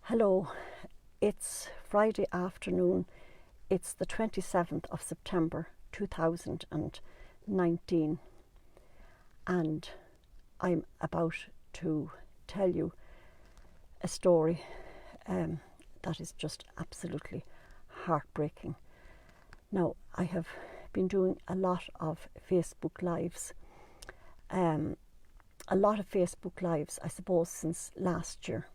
Hello, it's Friday afternoon. It's the 27th of September 2019, and I'm about to tell you a story that is just absolutely heartbreaking. Now, I have been doing a lot of Facebook Lives, I suppose, since last year.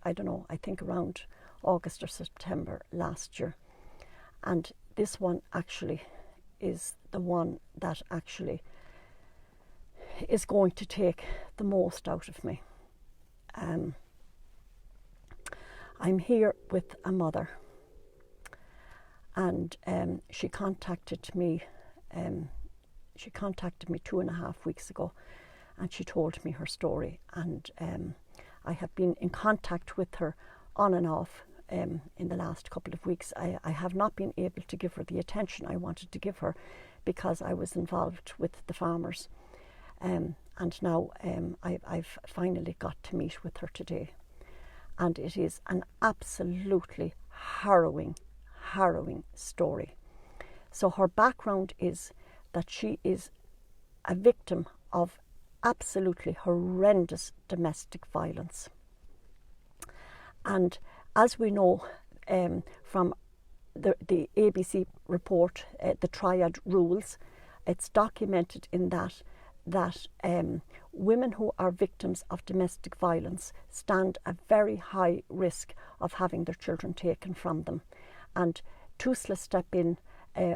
I don't know, I think around August or September last year. And this one actually is the one that actually is going to take the most out of me. I'm here with a mother, and she contacted me 2.5 weeks ago, and she told me her story, and I have been in contact with her on and off in the last couple of weeks. I have not been able to give her the attention I wanted to give her because I was involved with the farmers, and now I've finally got to meet with her today, and it is an absolutely harrowing story. So her background is that she is a victim of absolutely horrendous domestic violence. And as we know from the ABC report, the triad rules, it's documented in that women who are victims of domestic violence stand a very high risk of having their children taken from them. And Tusla step in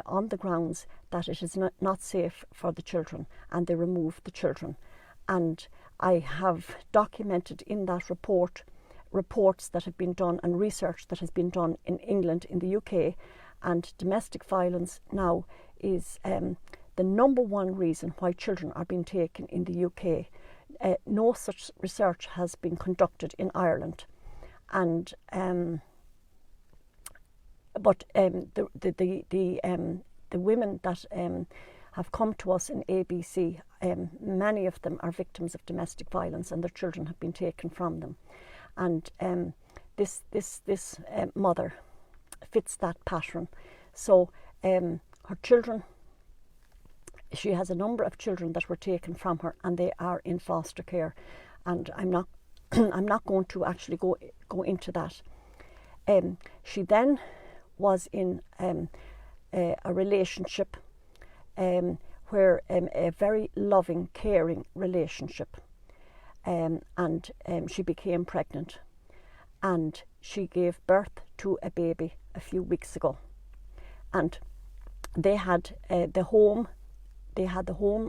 on the grounds that it is not safe for the children, and they remove the children. And I have documented in that report reports that have been done and research that has been done in England, in the UK, and domestic violence now is the number one reason why children are being taken in the UK. No such research has been conducted in Ireland, and but the women that have come to us in ABC, many of them are victims of domestic violence, and their children have been taken from them. And this mother fits that pattern. So her children, she has a number of children that were taken from her, and they are in foster care. And I'm not going to actually go into that. She then was in a relationship where a very loving, caring relationship, and she became pregnant, and she gave birth to a baby a few weeks ago, and they had the home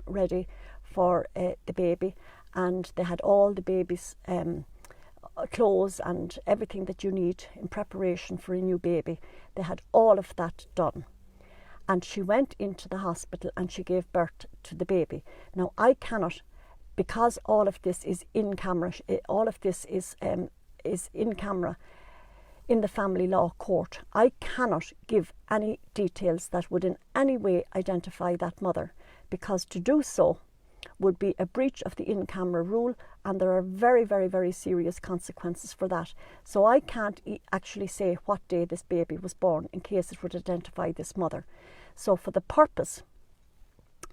ready for the baby, and they had all the baby's clothes and everything that you need in preparation for a new baby. They had all of that done. And she went into the hospital and she gave birth to the baby. Now, I cannot, because all of this is in camera, all of this is in camera in the family law court, I cannot give any details that would in any way identify that mother, because to do so would be a breach of the in-camera rule, and there are very, very, very serious consequences for that. So I can't actually say what day this baby was born in case it would identify this mother. So for the purpose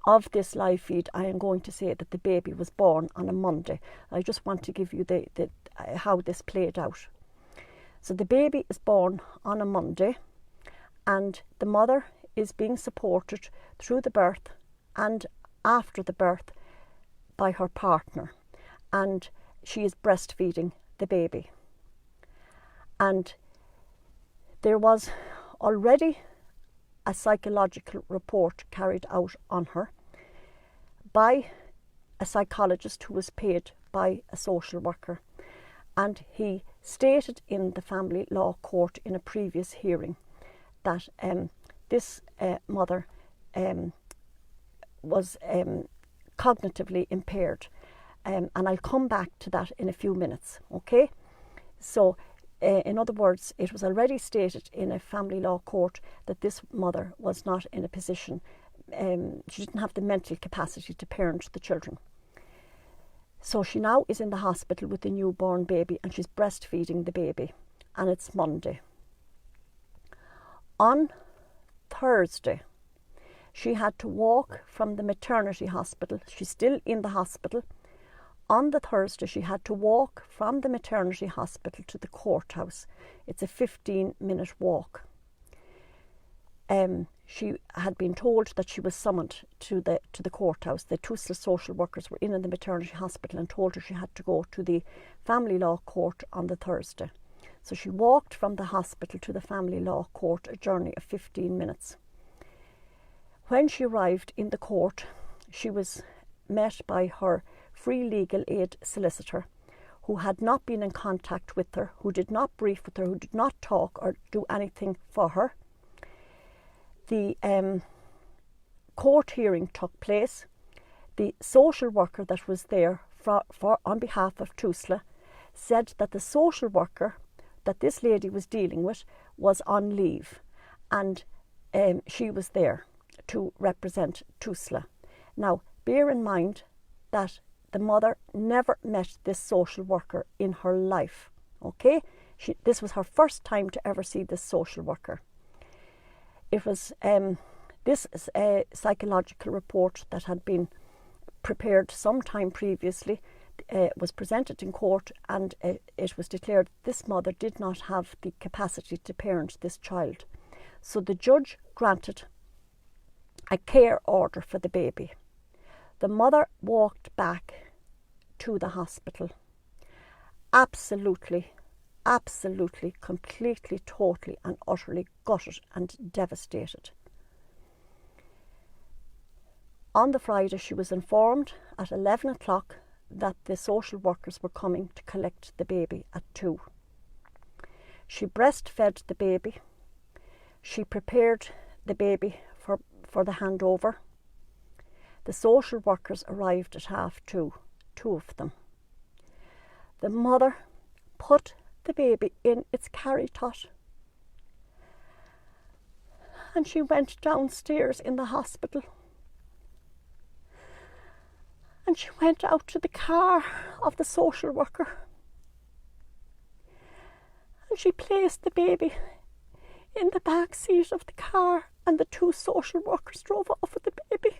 of this live feed, I am going to say that the baby was born on a Monday. I just want to give you the how this played out. So the baby is born on a Monday, and the mother is being supported through the birth and after the birth by her partner, and she is breastfeeding the baby. And there was already a psychological report carried out on her by a psychologist who was paid by a social worker, and he stated in the family law court in a previous hearing that this mother was cognitively impaired, and I'll come back to that in a few minutes, okay? So in other words, it was already stated in a family law court that this mother was not in a position, she didn't have the mental capacity to parent the children. So she now is in the hospital with the newborn baby, and she's breastfeeding the baby, and it's Monday. On Thursday, she had to walk from the maternity hospital. She's still in the hospital. On the Thursday, she had to walk from the maternity hospital to the courthouse. It's a 15-minute walk. She had been told that she was summoned to the courthouse. The Tusla social workers were in the maternity hospital and told her she had to go to the family law court on the Thursday. So she walked from the hospital to the family law court, a journey of 15 minutes. When she arrived in the court, she was met by her free legal aid solicitor, who had not been in contact with her, who did not brief with her, who did not talk or do anything for her. The court hearing took place. The social worker that was there on behalf of Tusla said that the social worker that this lady was dealing with was on leave, and she was there to represent Tusla. Now, bear in mind that the mother never met this social worker in her life, okay? This was her first time to ever see this social worker. It was this psychological report that had been prepared some time previously, was presented in court, and it was declared this mother did not have the capacity to parent this child. So the judge granted a care order for the baby. The mother walked back to the hospital, absolutely, completely, totally and utterly gutted and devastated. On the Friday, she was informed at 11 o'clock that the social workers were coming to collect the baby at 2. She breastfed the baby. She prepared the baby for the handover. The social workers arrived at 2:30, 2 of them. The mother put the baby in its carry tot, and she went downstairs in the hospital, and she went out to the car of the social worker, and she placed the baby in the back seat of the car, and the 2 social workers drove off with the baby.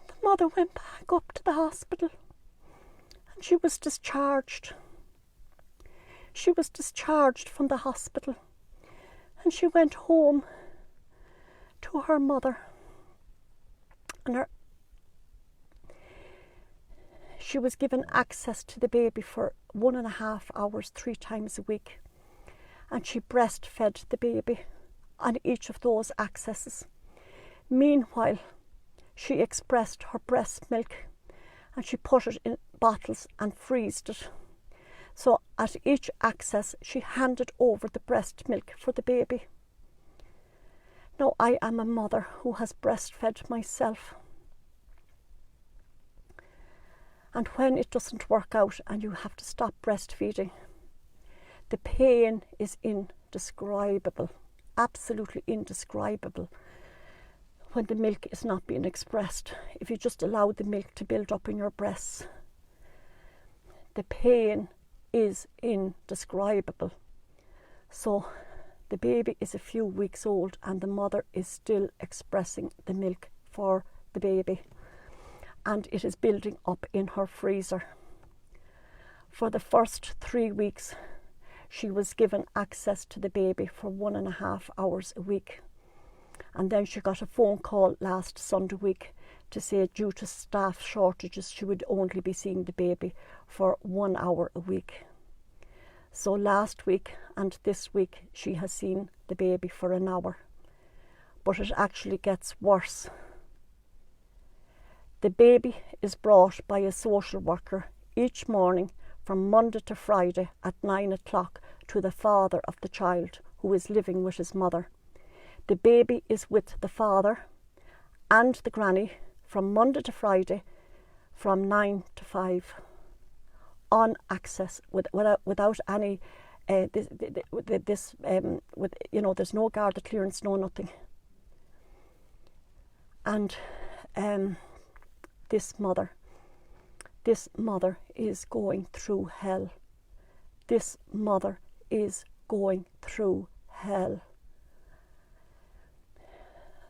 The mother went back up to the hospital, and she was discharged. She was discharged from the hospital, and she went home to her mother, and she was given access to the baby for 1.5 hours, 3 times a week, and she breastfed the baby on each of those accesses. Meanwhile, she expressed her breast milk, and she put it in bottles and freezed it. So at each access, she handed over the breast milk for the baby. Now, I am a mother who has breastfed myself. And when it doesn't work out and you have to stop breastfeeding, the pain is indescribable, absolutely indescribable, when the milk is not being expressed. If you just allow the milk to build up in your breasts, the pain is indescribable. So the baby is a few weeks old, and the mother is still expressing the milk for the baby, and it is building up in her freezer. For the first 3 weeks, she was given access to the baby for 1.5 hours a week. And then she got a phone call last Sunday week to say, due to staff shortages, she would only be seeing the baby for 1 hour a week. So last week and this week, she has seen the baby for 1 hour. But it actually gets worse. The baby is brought by a social worker each morning from Monday to Friday at 9 o'clock to the father of the child, who is living with his mother. The baby is with the father and the granny from Monday to Friday from 9 to 5 on access without any there's no guard clearance, no nothing. And this mother is going through hell. This mother is going through hell.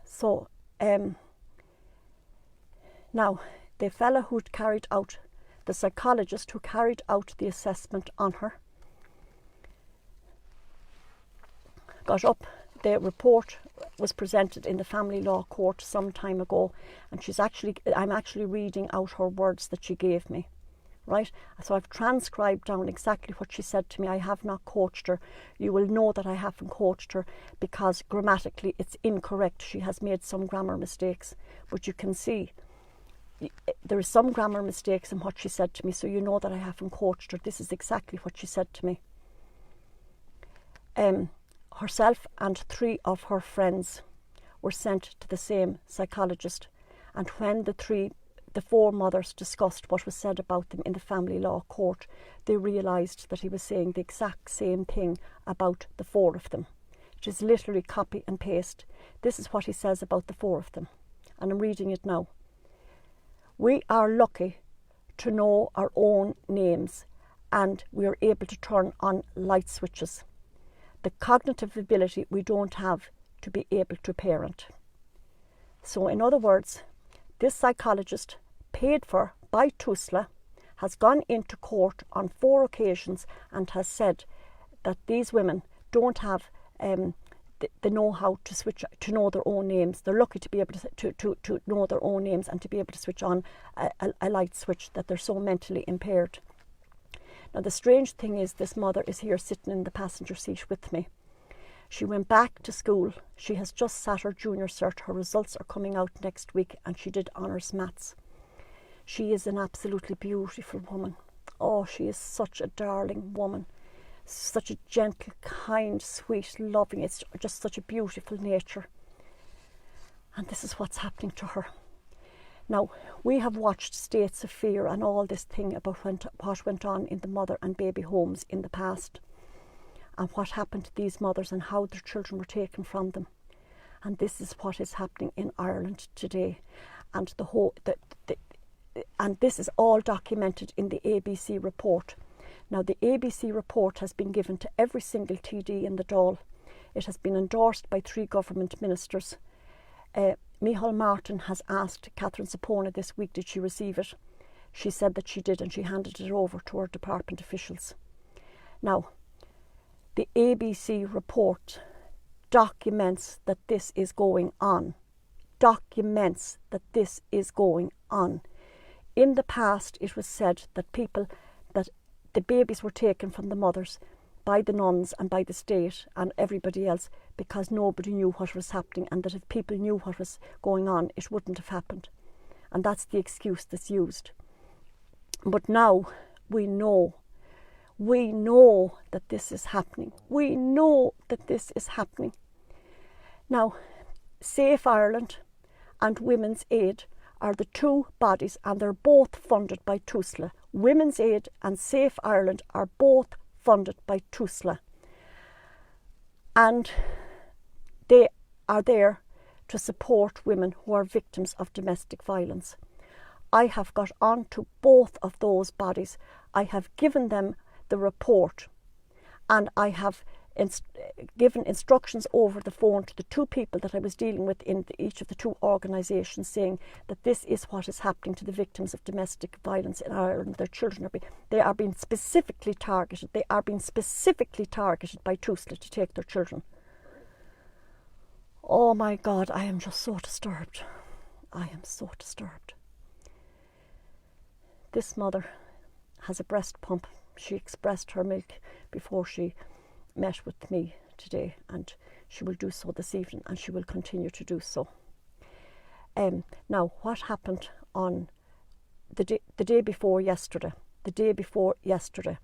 So now the fella who carried out, the psychologist who carried out the assessment on her, got up. The report was presented in the family law court some time ago, and I'm actually reading out her words that she gave me, right? So I've transcribed down exactly what she said to me. I have not coached her. You will know that I haven't coached her because grammatically it's incorrect. She has made some grammar mistakes, but you can see there is some grammar mistakes in what she said to me, so you know that I haven't coached her. This is exactly what she said to me. Herself and 3 of her friends were sent to the same psychologist, and when the 4 mothers discussed what was said about them in the family law court, they realised that he was saying the exact same thing about the 4 of them. It is literally copy and paste. This is what he says about the 4 of them, and I'm reading it now. We are lucky to know our own names, and we are able to turn on light switches. The cognitive ability we don't have to be able to parent. So in other words, this psychologist, paid for by Tusla, has gone into court on 4 occasions and has said that these women don't have the know-how to know their own names. They're lucky to be able to know their own names and to be able to switch on a light switch, that they're so mentally impaired. Now the strange thing is, this mother is here sitting in the passenger seat with me. She went back to school. She has just sat her junior cert. Her results are coming out next week, and she did honours maths. She is an absolutely beautiful woman. Oh, she is such a darling woman. Such a gentle, kind, sweet, loving. It's just such a beautiful nature. And this is what's happening to her. Now, we have watched States of Fear and all this thing about what went on in the mother and baby homes in the past, and what happened to these mothers and how their children were taken from them. And this is what is happening in Ireland today. And and this is all documented in the ABC report. Now, the ABC report has been given to every single TD in the Dáil. It has been endorsed by 3 government ministers. Micheál Martin has asked Catherine Sapona this week, did she receive it? She said that she did, and she handed it over to her department officials. Now, the ABC report documents that this is going on. Documents that this is going on. In the past, it was said that the babies were taken from the mothers by the nuns and by the state and everybody else because nobody knew what was happening, and that if people knew what was going on, it wouldn't have happened. And that's the excuse that's used. But now we know that this is happening. We know that this is happening. Now, Safe Ireland and Women's Aid are the 2 bodies, and they're both funded by Tusla. Women's Aid and Safe Ireland are both funded by Tusla. And they are there to support women who are victims of domestic violence. I have got on to both of those bodies. I have given them the report, and I have given instructions over the phone to the 2 people that I was dealing with in each of the 2 organisations, saying that this is what is happening to the victims of domestic violence in Ireland. Their children are being specifically targeted. They are being specifically targeted by Tusla to take their children. Oh my God, I am just so disturbed. I am so disturbed. This mother has a breast pump. She expressed her milk before she met with me today, and she will do so this evening, and she will continue to do so. Now, what happened on the day before yesterday? The day before yesterday,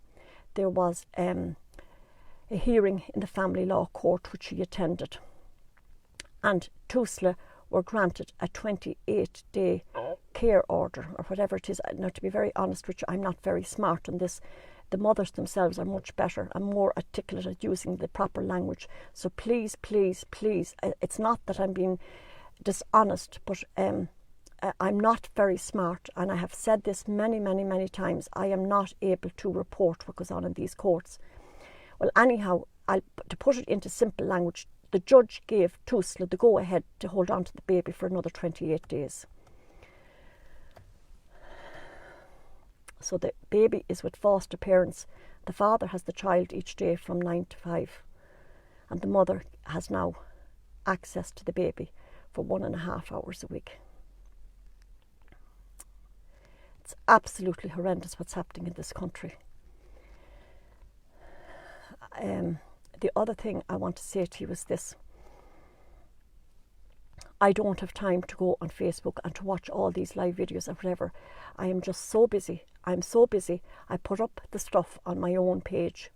there was a hearing in the family law court which she attended, and Tusla were granted a 28-day care order, or whatever it is. Now, to be very honest with you, I'm not very smart on this. The mothers themselves are much better and more articulate at using the proper language. So please, please, please, it's not that I'm being dishonest, but I'm not very smart, and I have said this many, many, many times. I am not able to report what goes on in these courts. Well, anyhow, to put it into simple language, the judge gave Tusla the go-ahead to hold on to the baby for another 28 days. So the baby is with foster parents. The father has the child each day from 9 to 5, and the mother has now access to the baby for 1.5 hours a week. It's absolutely horrendous what's happening in this country. The other thing I want to say to you is this. I don't have time to go on Facebook and to watch all these live videos or whatever. I am just so busy. I'm so busy. I put up the stuff on my own page.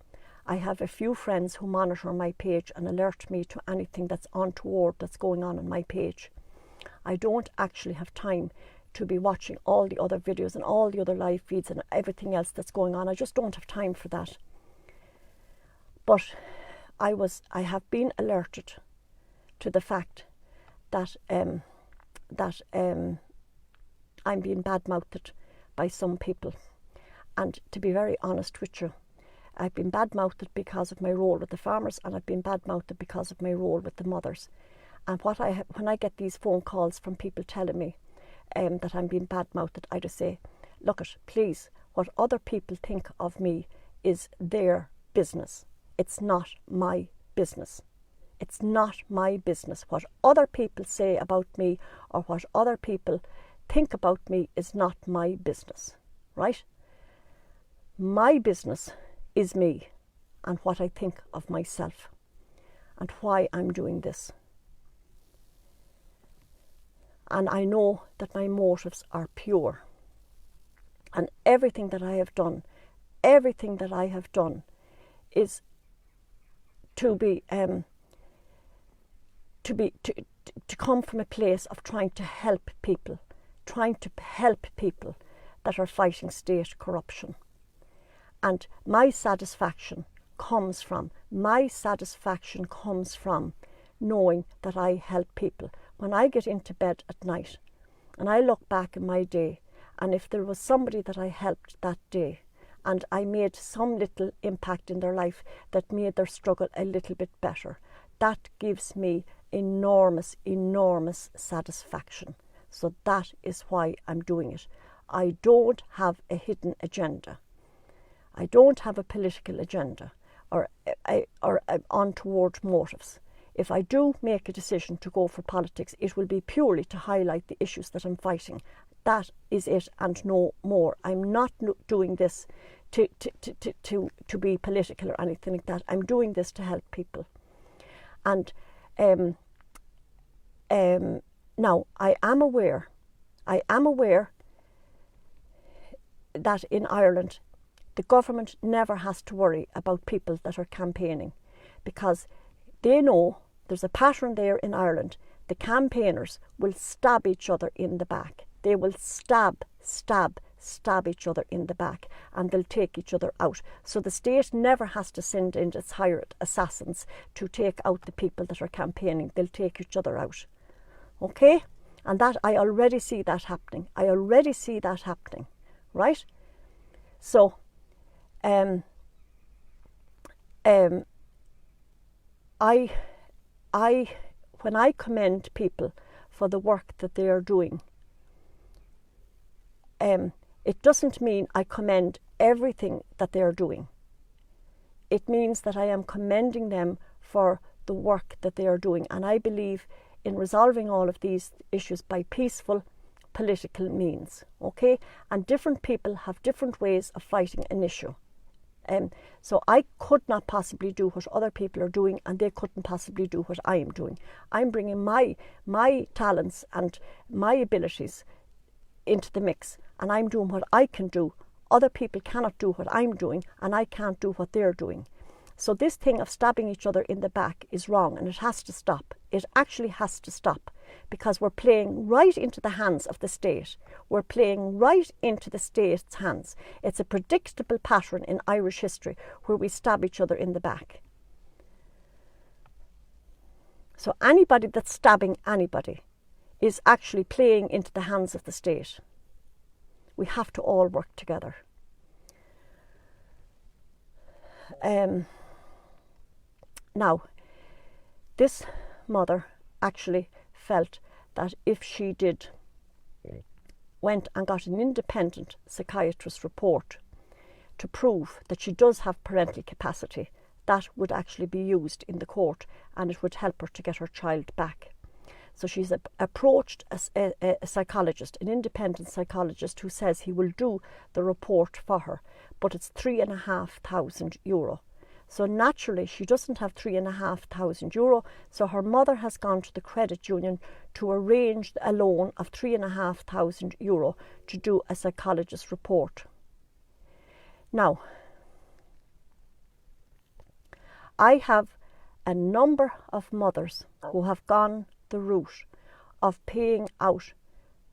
I have a few friends who monitor my page and alert me to anything that's untoward that's going on my page. I don't actually have time to be watching all the other videos and all the other live feeds and everything else that's going on. I just don't have time for that. But I have been alerted to the fact that I'm being bad-mouthed by some people. And to be very honest with you, I've been bad-mouthed because of my role with the farmers, and I've been bad-mouthed because of my role with the mothers. And when I get these phone calls from people telling me that I'm being bad-mouthed, I just say, look it, please, what other people think of me is their business. It's not my business. It's not my business. What other people say about me or what other people think about me is not my business, right? My business is me and what I think of myself and why I'm doing this. And I know that my motives are pure. And everything that I have done is to come from a place of trying to help people that are fighting state corruption. And my satisfaction comes from knowing that I help people. When I get into bed at night and I look back in my day, and if there was somebody that I helped that day and I made some little impact in their life that made their struggle a little bit better, that gives me enormous, enormous satisfaction. So that is why I'm doing it. I don't have a hidden agenda. I don't have a political agenda or untoward motives. If I do make a decision to go for politics, it will be purely to highlight the issues that I'm fighting. That is it and no more. I'm not doing this to be political or anything like that. I'm doing this to help people. And now I am aware that in Ireland the government never has to worry about people that are campaigning, because they know there's a pattern there in Ireland. The campaigners will stab each other in the back. They will stab each other in the back, and they'll take each other out. So the state never has to send in its hired assassins to take out the people that are campaigning. They'll take each other out. Okay? And that I already see that happening. Right? So when I commend people for the work that they are doing, it doesn't mean I commend everything that they are doing. It means that I am commending them for the work that they are doing. And I believe in resolving all of these issues by peaceful political means. Okay? And different people have different ways of fighting an issue. So I could not possibly do what other people are doing, and they couldn't possibly do what I am doing. I'm bringing my talents and my abilities into the mix, and I'm doing what I can do. Other people cannot do what I'm doing, and I can't do what they're doing. So this thing of stabbing each other in the back is wrong, and it has to stop. It actually has to stop, because we're playing right into the hands of the state. We're playing right into the state's hands. It's a predictable pattern in Irish history where we stab each other in the back. So anybody that's stabbing anybody is actually playing into the hands of the state. We have to all work together. Now, this mother actually felt that if she went and got an independent psychiatrist report to prove that she does have parental capacity, that would actually be used in the court and it would help her to get her child back. So she's approached a psychologist, an independent psychologist, who says he will do the report for her, but it's €3,500. So naturally she doesn't have €3,500, so her mother has gone to the credit union to arrange a loan of €3,500 to do a psychologist report. Now, I have a number of mothers who have gone the route of paying out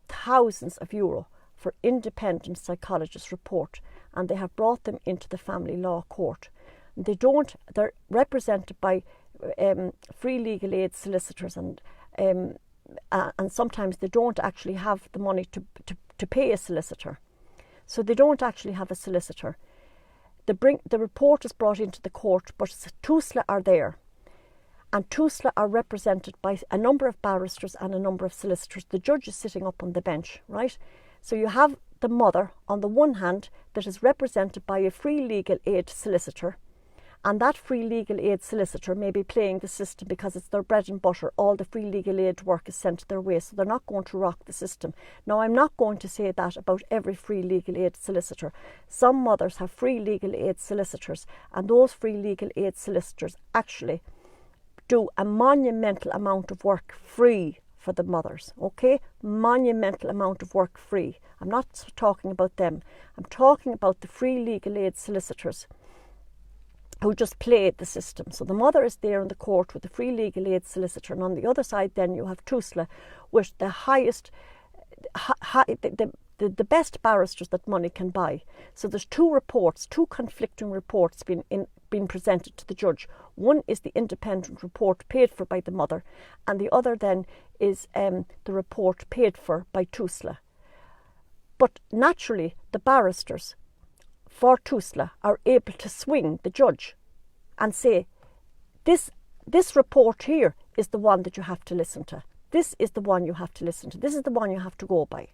thousands of euro for independent psychologist report, and they have brought them into the family law court. They're represented by free legal aid solicitors, and sometimes they don't actually have the money to pay a solicitor. So they don't actually have a solicitor. The report is brought into the court, but Tusla are there. And Tusla are represented by a number of barristers and a number of solicitors. The judge is sitting up on the bench, right? So you have the mother on the one hand that is represented by a free legal aid solicitor, and that free legal aid solicitor may be playing the system because it's their bread and butter. All the free legal aid work is sent their way, so they're not going to rock the system. Now, I'm not going to say that about every free legal aid solicitor. Some mothers have free legal aid solicitors, and those free legal aid solicitors actually do a monumental amount of work free for the mothers, okay? Monumental amount of work free. I'm not talking about them. I'm talking about the free legal aid solicitors who just played the system. So the mother is there in the court with the free legal aid solicitor, and on the other side then you have Tusla with the highest, the best barristers that money can buy. So there's two conflicting reports being presented to the judge. One is the independent report paid for by the mother, and the other then is the report paid for by Tusla. But naturally the barristers for Tusla are able to swing the judge and say, this report here is the one that you have to listen to. This is the one you have to listen to. This is the one you have to go by.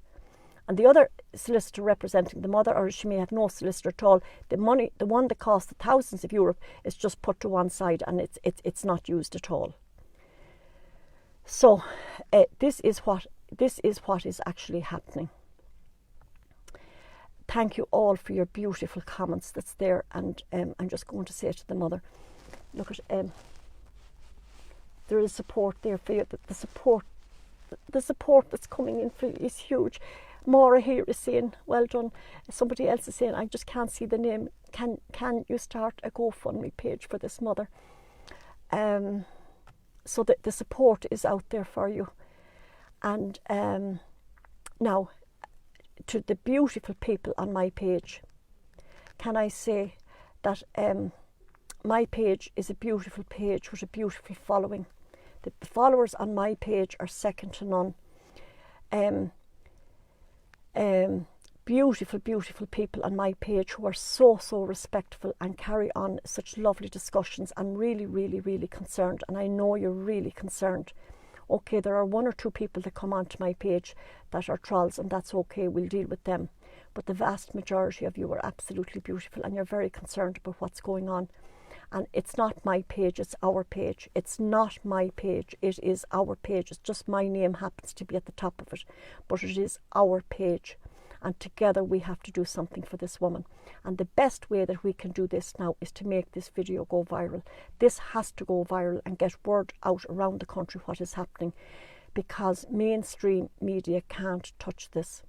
And the other solicitor representing the mother, or she may have no solicitor at all, the one that costs the thousands of euro is just put to one side, and it's not used at all. So this is what is actually happening. Thank you all for your beautiful comments that's there, and I'm just going to say to the mother, look at there is support there for you. The support that's coming in for you is huge. Maura here is saying, well done. Somebody else is saying, I just can't see the name. Can you start a GoFundMe page for this mother? So that the support is out there for you. And now, to the beautiful people on my page, can I say that my page is a beautiful page with a beautiful following. The followers on my page are second to none. Beautiful, beautiful people on my page who are so respectful and carry on such lovely discussions. I'm really, really, really concerned, and I know you're really concerned. Okay, there are one or two people that come onto my page that are trolls, and that's okay, we'll deal with them. But the vast majority of you are absolutely beautiful, and you're very concerned about what's going on. And it's not my page, it's our page. It's not my page, it is our page. It's just my name happens to be at the top of it, but it is our page. And together we have to do something for this woman. And the best way that we can do this now is to make this video go viral. This has to go viral and get word out around the country what is happening, because mainstream media can't touch this.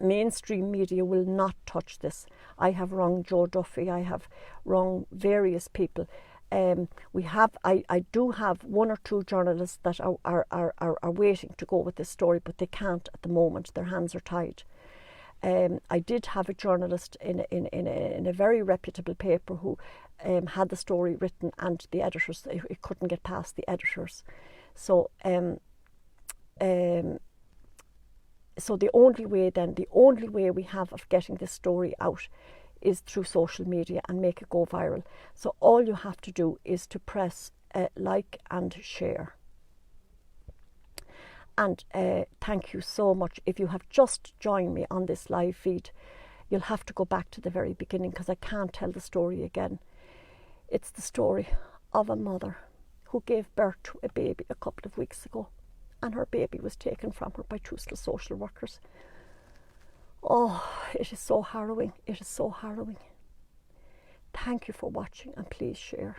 Mainstream media will not touch this. I have rung Joe Duffy, I have rung various people. I do have one or two journalists that are waiting to go with this story, but they can't at the moment. Their hands are tied. I did have a journalist in a very reputable paper who had the story written, and the editors, it couldn't get past the editors. So so the only way we have of getting this story out is through social media and make it go viral. So all you have to do is to press like and share. And thank you so much. If you have just joined me on this live feed, you'll have to go back to the very beginning because I can't tell the story again. It's the story of a mother who gave birth to a baby a couple of weeks ago, and her baby was taken from her by Tusla social workers. Oh, it is so harrowing. It is so harrowing. Thank you for watching, and please share.